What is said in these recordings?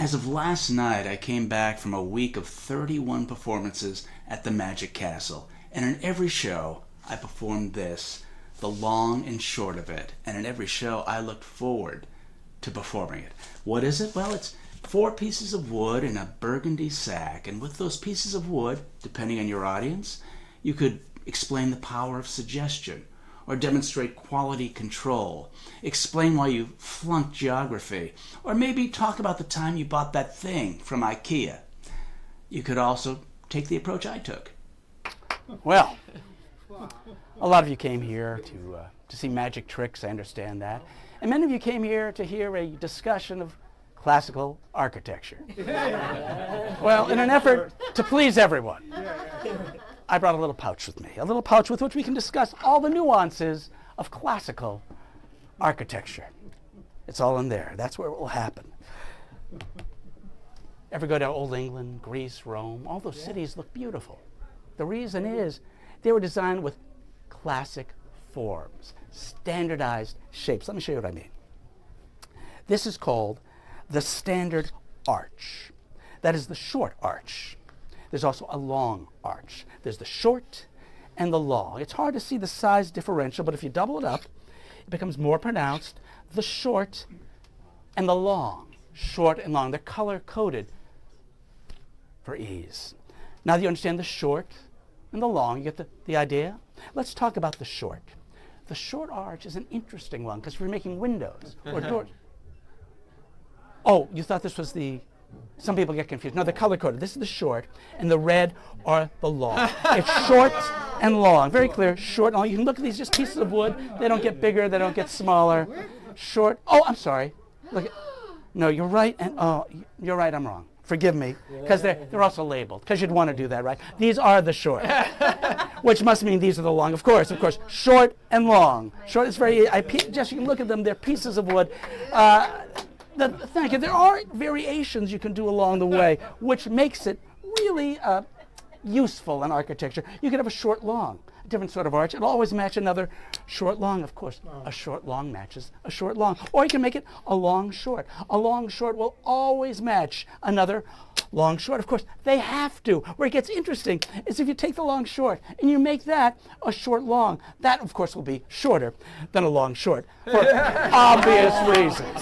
As of last night, I came back from a week of 31 performances at the Magic Castle, and in every show I performed this, the long and short of it, and in every show I looked forward to performing it. What is it? Well, it's 4 pieces of wood in a burgundy sack, and with those pieces of wood, depending on your audience, you could explain the power of suggestion, or demonstrate quality control, explain why you flunked geography, or maybe talk about the time you bought that thing from IKEA. You could also take the approach I took. Well, a lot of you came here to see magic tricks, I understand that. And many of you came here to hear a discussion of classical architecture. Well, in an effort to please everyone, I brought a little pouch with me, a little pouch with which we can discuss all the nuances of classical architecture. It's all in there. That's where it will happen. Ever go to Old England, Greece, Rome? All those cities look beautiful. The reason is they were designed with classic forms, standardized shapes. Let me show you what I mean. This is called the standard arch. That is the short arch. There's also a long arch. There's the short and the long. It's hard to see the size differential, but if you double it up, it becomes more pronounced. The short and the long. Short and long. They're color-coded for ease. Now that you understand the short and the long, you get the idea? Let's talk about the short. The short arch is an interesting one because we're making windows or doors. Oh, you thought this was the... Some people get confused. No, they're color-coded. This is the short, and the red are the long. It's short and long. Very clear, short and long. You can look at these just pieces of wood. They don't get bigger. They don't get smaller. Short. Oh, I'm sorry. Look. No, you're right. And oh, you're right. I'm wrong. Forgive me, because they're also labeled, because you'd want to do that, right? These are the short, which must mean these are the long. Of course, short and long. Short is very, just you can look at them, they're pieces of wood. Thank you. There are variations you can do along the way, which makes it really useful in architecture. You could have a short long, a different sort of arch. It'll always match another short long, of course. A short long matches a short long. Or you can make it a long short. A long short will always match another long short. Of course, they have to. Where it gets interesting is if you take the long short and you make that a short long. That, of course, will be shorter than a long short for obvious reasons.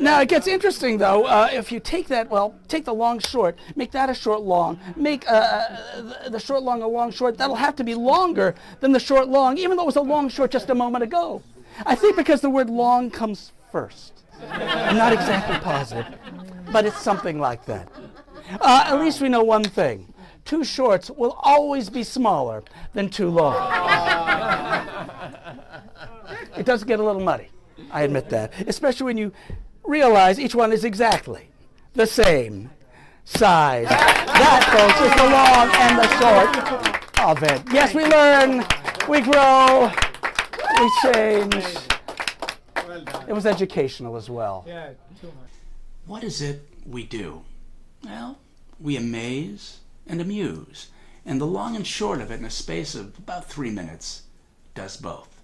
Now, it gets interesting, though, if you take that, take the long short, make that a short long, make the short long a long short, that'll have to be longer than the short long, even though it was a long short just a moment ago. I think because the word long comes first. I'm not exactly positive, but it's something like that. At least we know one thing. 2 shorts will always be smaller than 2 long. It does get a little muddy, I admit that, especially when you realize each one is exactly the same size. That, folks, is the long and the short of it. Yes, we learn, we grow, we change. It was educational as well. Yeah, too much. What is it we do? Well, we amaze and amuse, and the long and short of it in a space of about 3 minutes does both.